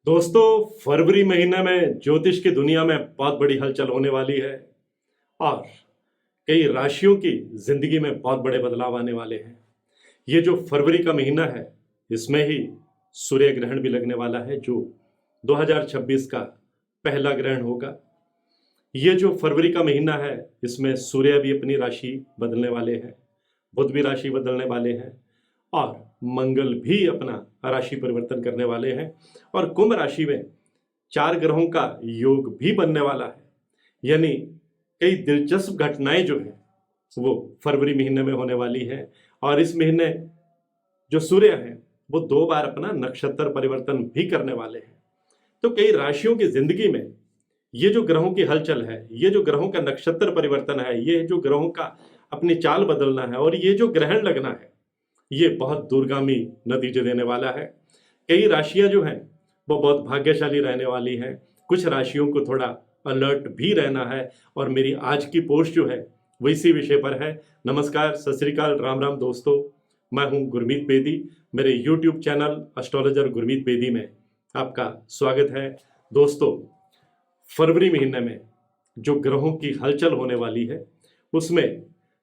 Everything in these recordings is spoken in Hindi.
दोस्तों, फरवरी महीने में ज्योतिष की दुनिया में बहुत बड़ी हलचल होने वाली है और कई राशियों की जिंदगी में बहुत बड़े बदलाव आने वाले हैं। ये जो फरवरी का महीना है, इसमें ही सूर्य ग्रहण भी लगने वाला है, जो 2026 का पहला ग्रहण होगा। ये जो फरवरी का महीना है, इसमें सूर्य भी अपनी राशि बदलने वाले हैं, बुध भी राशि बदलने वाले हैं और मंगल भी अपना राशि परिवर्तन करने वाले हैं और कुंभ राशि में 4 ग्रहों का योग भी बनने वाला है। यानी कई दिलचस्प घटनाएं जो हैं वो फरवरी महीने में होने वाली हैं और इस महीने जो सूर्य है वो 2 बार अपना नक्षत्र परिवर्तन भी करने वाले हैं। तो कई राशियों की जिंदगी में ये जो ग्रहों की हलचल है, ये जो ग्रहों का नक्षत्र परिवर्तन है, ये जो ग्रहों का अपनी चाल बदलना है और ये जो ग्रहण लगना है, ये बहुत दूरगामी नतीजे देने वाला है। कई राशियां जो हैं वो बहुत भाग्यशाली रहने वाली हैं। कुछ राशियों को थोड़ा अलर्ट भी रहना है और मेरी आज की पोस्ट जो है वो इसी विषय पर है। नमस्कार, सत श्री अकाल, राम राम दोस्तों, मैं हूं गुरमीत बेदी। मेरे YouTube channel astrologer Gurmeet Bedi में आपका स्वागत है। दोस्तों, फरवरी महीने में जो ग्रहों की हलचल होने वाली है, उसमें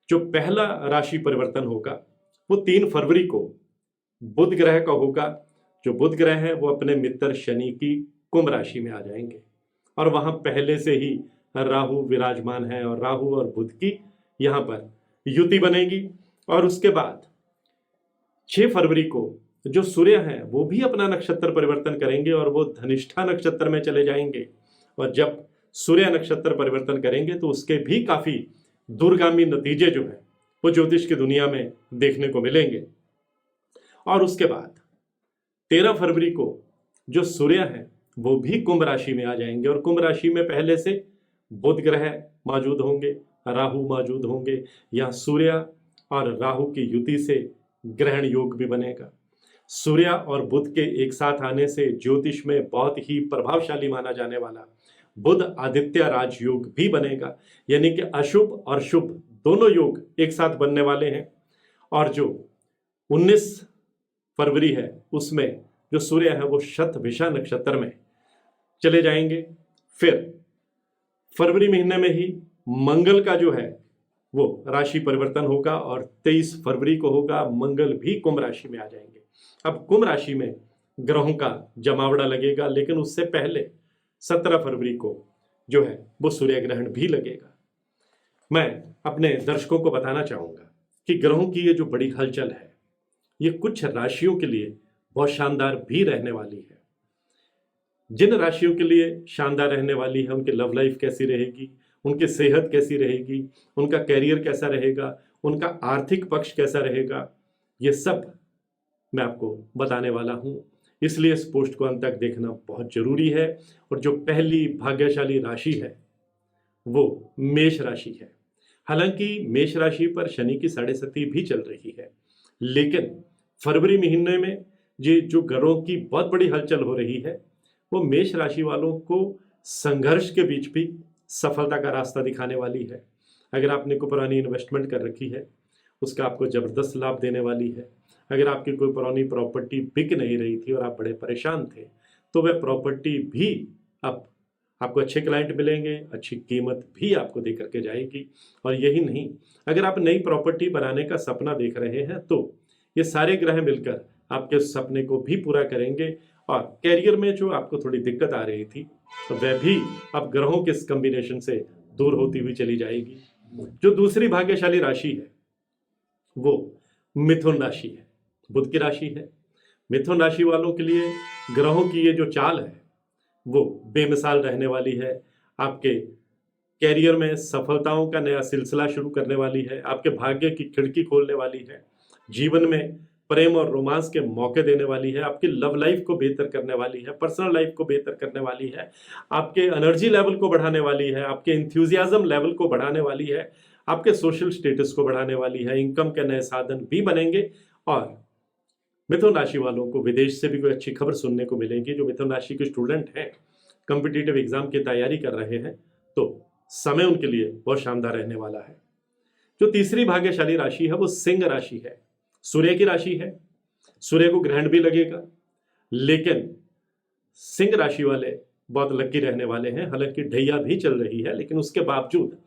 जो पहला राशि परिवर्तन होगा वो 3 फरवरी को बुध ग्रह का होगा। जो बुध ग्रह है वो अपने मित्र शनि की कुंभ राशि में आ जाएंगे और वहां पहले से ही राहु विराजमान है और राहु और बुध की यहां पर युति बनेगी। और उसके बाद 6 फरवरी को जो सूर्य हैं वो भी अपना नक्षत्र परिवर्तन करेंगे और वो धनिष्ठा नक्षत्र में चले जाएंगे। और जब सूर्य नक्षत्र परिवर्तन करेंगे तो उसके भी काफी दूरगामी नतीजे जो है वो ज्योतिष की दुनिया में देखने को मिलेंगे। और उसके बाद 13 फरवरी को जो सूर्य है वो भी कुंभ राशि में आ जाएंगे और कुंभ राशि में पहले से बुध ग्रह मौजूद होंगे, राहु मौजूद होंगे। यहाँ सूर्य और राहु की युति से ग्रहण योग भी बनेगा। सूर्य और बुध के एक साथ आने से ज्योतिष में बहुत ही प्रभावशाली माना जाने वाला बुध आदित्य राजयोग भी बनेगा। यानी कि अशुभ और शुभ दोनों योग एक साथ बनने वाले हैं। और जो 19 फरवरी है उसमें जो सूर्य है वो शतभिषा नक्षत्र में चले जाएंगे। फिर फरवरी महीने में ही मंगल का जो है वो राशि परिवर्तन होगा और 23 फरवरी को होगा। मंगल भी कुंभ राशि में आ जाएंगे। अब कुंभ राशि में ग्रहों का जमावड़ा लगेगा, लेकिन उससे पहले 17 फरवरी को जो है वो सूर्य ग्रहण भी लगेगा। मैं अपने दर्शकों को बताना चाहूंगा कि ग्रहों की ये जो बड़ी हलचल है ये कुछ राशियों के लिए बहुत शानदार भी रहने वाली है। जिन राशियों के लिए शानदार रहने वाली है, उनकी लव लाइफ कैसी रहेगी, उनकी सेहत कैसी रहेगी, उनका कैरियर कैसा रहेगा, उनका आर्थिक पक्ष कैसा रहेगा, ये सब मैं आपको बताने वाला हूं। इसलिए इस पोस्ट को अंत तक देखना बहुत जरूरी है। और जो पहली भाग्यशाली राशि है वो मेष राशि है। हालांकि मेष राशि पर शनि की 7.5 भी चल रही है, लेकिन फरवरी महीने में ये जो ग्रहों की बहुत बड़ी हलचल हो रही है वो मेष राशि वालों को संघर्ष के बीच भी सफलता का रास्ता दिखाने वाली है। अगर आपने कोई पुरानी इन्वेस्टमेंट कर रखी है उसका आपको जबरदस्त लाभ देने वाली है। अगर आपकी कोई पुरानी प्रॉपर्टी बिक नहीं रही थी और आप बड़े परेशान थे तो वह प्रॉपर्टी भी अब आपको अच्छे क्लाइंट मिलेंगे, अच्छी कीमत भी आपको दे करके जाएगी। और यही नहीं, अगर आप नई प्रॉपर्टी बनाने का सपना देख रहे हैं तो ये सारे ग्रह मिलकर आपके सपने को भी पूरा करेंगे। और कैरियर में जो आपको थोड़ी दिक्कत आ रही थी तो वह भी अब ग्रहों के इस कॉम्बिनेशन से दूर होती हुई चली जाएगी। जो दूसरी भाग्यशाली राशि है वो मिथुन राशि है, बुध की राशि है। मिथुन राशि वालों के लिए ग्रहों की ये जो चाल है वो बेमिसाल रहने वाली है। आपके कैरियर में सफलताओं का नया सिलसिला शुरू करने वाली है, आपके भाग्य की खिड़की खोलने वाली है, जीवन में प्रेम और रोमांस के मौके देने वाली है, आपकी लव लाइफ को बेहतर करने वाली है, पर्सनल लाइफ को बेहतर करने वाली है, आपके एनर्जी लेवल को बढ़ाने वाली है, आपके इंथ्यूजियाज्म लेवल को बढ़ाने वाली है, आपके सोशल स्टेटस को बढ़ाने वाली है, इनकम के नए साधन भी बनेंगे। और मिथुन राशि वालों को विदेश से भी कोई अच्छी खबर सुनने को मिलेगी। जो मिथुन राशि के स्टूडेंट हैं, कॉम्पिटिटिव एग्जाम की तैयारी कर रहे हैं, तो समय उनके लिए बहुत शानदार रहने वाला है। जो तीसरी भाग्यशाली राशि है वो सिंह राशि है, सूर्य की राशि है। सूर्य को ग्रहण भी लगेगा, लेकिन सिंह राशि वाले बहुत लकी रहने वाले हैं। हालांकि ढैया भी चल रही है, लेकिन उसके बावजूद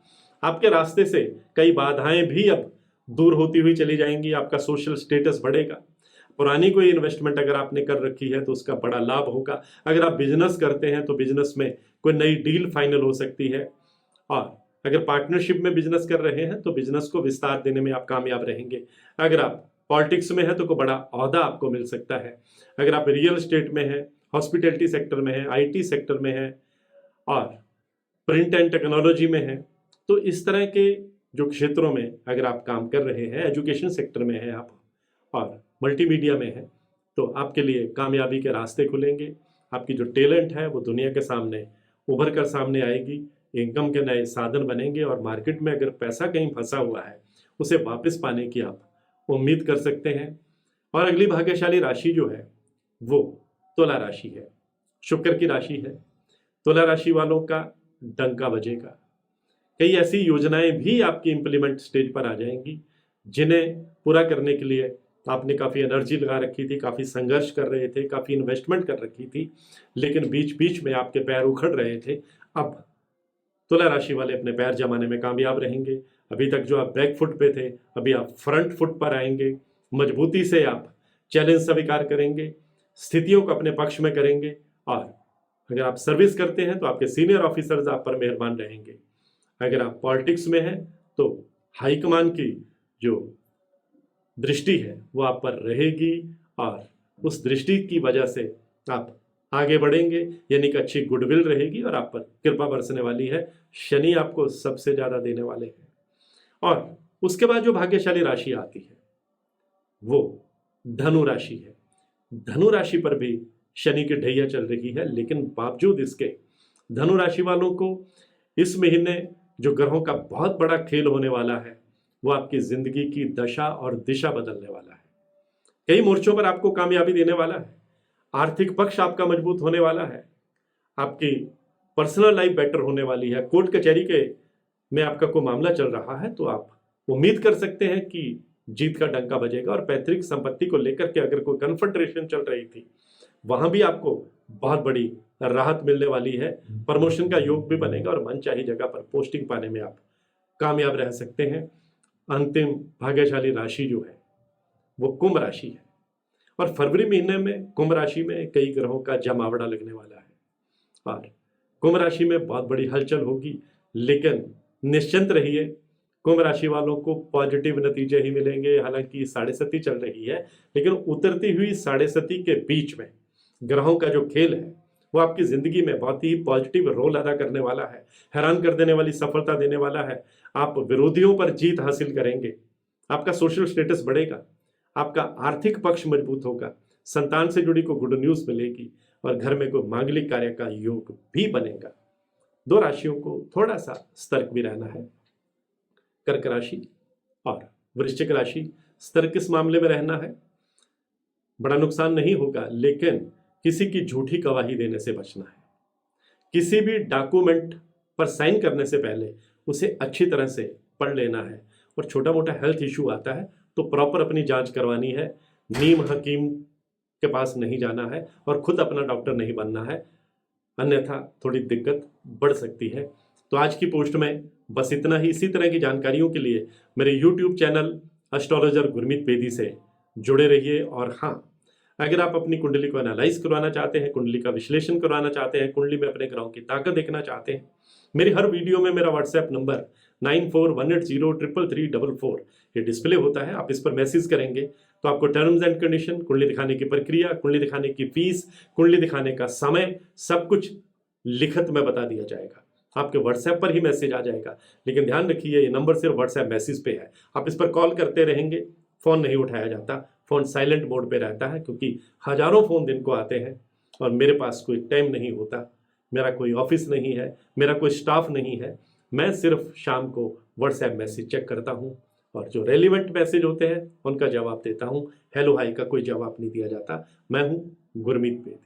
आपके रास्ते से कई बाधाएं भी अब दूर होती हुई चली जाएंगी। आपका सोशल स्टेटस बढ़ेगा। पुरानी कोई इन्वेस्टमेंट अगर आपने कर रखी है तो उसका बड़ा लाभ होगा। अगर आप बिजनेस करते हैं तो बिजनेस में कोई नई डील फाइनल हो सकती है। और अगर पार्टनरशिप में बिजनेस कर रहे हैं तो बिजनेस को विस्तार देने में आप कामयाब रहेंगे। अगर आप पॉलिटिक्स में हैं तो कोई बड़ा ओहदा आपको मिल सकता है। अगर आप रियल एस्टेट में हैं, हॉस्पिटैलिटी सेक्टर में हैं, आईटी सेक्टर में हैं और प्रिंट एंड टेक्नोलॉजी में हैं, तो इस तरह के जो क्षेत्रों में अगर आप काम कर रहे हैं, एजुकेशन सेक्टर में हैं आप और मल्टीमीडिया में हैं, तो आपके लिए कामयाबी के रास्ते खुलेंगे। आपकी जो टैलेंट है वो दुनिया के सामने उभर कर सामने आएगी। इनकम के नए साधन बनेंगे और मार्केट में अगर पैसा कहीं फंसा हुआ है उसे वापस पाने की आप उम्मीद कर सकते हैं। और अगली भाग्यशाली राशि जो है वो तुला राशि है, शुक्र की राशि है। तुला राशि वालों का डंका बजेगा। कई ऐसी योजनाएं भी आपकी इंप्लीमेंट स्टेज पर आ जाएंगी जिन्हें पूरा करने के लिए आपने काफ़ी एनर्जी लगा रखी थी, काफ़ी संघर्ष कर रहे थे, काफ़ी इन्वेस्टमेंट कर रखी थी, लेकिन बीच बीच में आपके पैर उखड़ रहे थे। अब तुला राशि वाले अपने पैर जमाने में कामयाब रहेंगे। अभी तक जो आप बैक फुट पे थे, अभी आप फ्रंट फुट पर आएंगे। मजबूती से आप चैलेंज स्वीकार करेंगे, स्थितियों को अपने पक्ष में करेंगे। और अगर आप सर्विस करते हैं तो आपके सीनियर ऑफिसर्स आप पर मेहरबान रहेंगे। अगर आप पॉलिटिक्स में हैं तो हाईकमान की जो दृष्टि है वो आप पर रहेगी और उस दृष्टि की वजह से आप आगे बढ़ेंगे, यानी कि अच्छी गुडविल रहेगी और आप पर कृपा बरसने वाली है। शनि आपको सबसे ज़्यादा देने वाले हैं। और उसके बाद जो भाग्यशाली राशि आती है वो धनु राशि है। धनु राशि पर भी शनि की ढैया चल रही है, लेकिन बावजूद इसके धनु राशि वालों को इस महीने जो ग्रहों का बहुत बड़ा खेल होने वाला है वो आपकी जिंदगी की दशा और दिशा बदलने वाला है। कई मोर्चों पर आपको कामयाबी देने वाला है। आर्थिक पक्ष आपका मजबूत होने वाला है। आपकी पर्सनल लाइफ बेटर होने वाली है। कोर्ट कचहरी के में आपका कोई मामला चल रहा है तो आप उम्मीद कर सकते हैं कि जीत का डंका बजेगा। और पैतृक संपत्ति को लेकर के अगर कोई कन्फेडरेशन चल रही थी वहां भी आपको बहुत बड़ी राहत मिलने वाली है। प्रमोशन का योग भी बनेगा और मनचाही जगह पर पोस्टिंग पाने में आप कामयाब रह सकते हैं। अंतिम भाग्यशाली राशि जो है वो कुंभ राशि है। और फरवरी महीने में कुंभ राशि में कई ग्रहों का जमावड़ा लगने वाला है और कुंभ राशि में बहुत बड़ी हलचल होगी। लेकिन निश्चिंत रहिए, कुंभ राशि वालों को पॉजिटिव नतीजे ही मिलेंगे। हालांकि साढ़े सती चल रही है, लेकिन उतरती हुई साढ़े सती के बीच में ग्रहों का जो खेल है वो आपकी जिंदगी में बहुत ही पॉजिटिव रोल अदा करने वाला है। हैरान कर देने वाली सफलता देने वाला है। आप विरोधियों पर जीत हासिल करेंगे। आपका सोशल स्टेटस बढ़ेगा। आपका आर्थिक पक्ष मजबूत होगा। संतान से जुड़ी को गुड न्यूज मिलेगी और घर में कोई मांगलिक कार्य का योग भी बनेगा। दो राशियों को थोड़ा सा सतर्क भी रहना है, कर्क राशि और वृश्चिक राशि। सतर्क किस मामले में रहना है? बड़ा नुकसान नहीं होगा, लेकिन किसी की झूठी गवाही देने से बचना है। किसी भी डॉक्यूमेंट पर साइन करने से पहले उसे अच्छी तरह से पढ़ लेना है। और छोटा मोटा हेल्थ इशू आता है तो प्रॉपर अपनी जांच करवानी है। नीम हकीम के पास नहीं जाना है और खुद अपना डॉक्टर नहीं बनना है, अन्यथा थोड़ी दिक्कत बढ़ सकती है। तो आज की पोस्ट में बस इतना ही। इसी तरह की जानकारियों के लिए मेरे YouTube channel astrologer Gurmeet Bedi से जुड़े रहिए। और हाँ, अगर आप अपनी कुंडली को एनालाइज करवाना चाहते हैं, कुंडली का विश्लेषण करवाना चाहते हैं, कुंडली में अपने ग्रहों की ताकत देखना चाहते हैं, मेरी हर वीडियो में मेरा व्हाट्सएप नंबर 9418033344 ये डिस्प्ले होता है। आप इस पर मैसेज करेंगे तो आपको टर्म्स एंड कंडीशन, कुंडली दिखाने की प्रक्रिया, कुंडली दिखाने की फीस, कुंडली दिखाने का समय, सब कुछ लिखित में बता दिया जाएगा। आपके व्हाट्सएप पर ही मैसेज आ जाएगा। लेकिन ध्यान रखिए, ये नंबर सिर्फ व्हाट्सएप मैसेज पे है। आप इस पर कॉल करते रहेंगे, फ़ोन नहीं उठाया जाता, फ़ोन साइलेंट मोड पे रहता है, क्योंकि हज़ारों फ़ोन दिन को आते हैं और मेरे पास कोई टाइम नहीं होता। मेरा कोई ऑफिस नहीं है, मेरा कोई स्टाफ नहीं है। मैं सिर्फ शाम को व्हाट्सएप मैसेज चेक करता हूँ और जो रेलिवेंट मैसेज होते हैं उनका जवाब देता हूँ। हेलो हाई का कोई जवाब नहीं दिया जाता। मैं हूँ गुरमीत बेदी।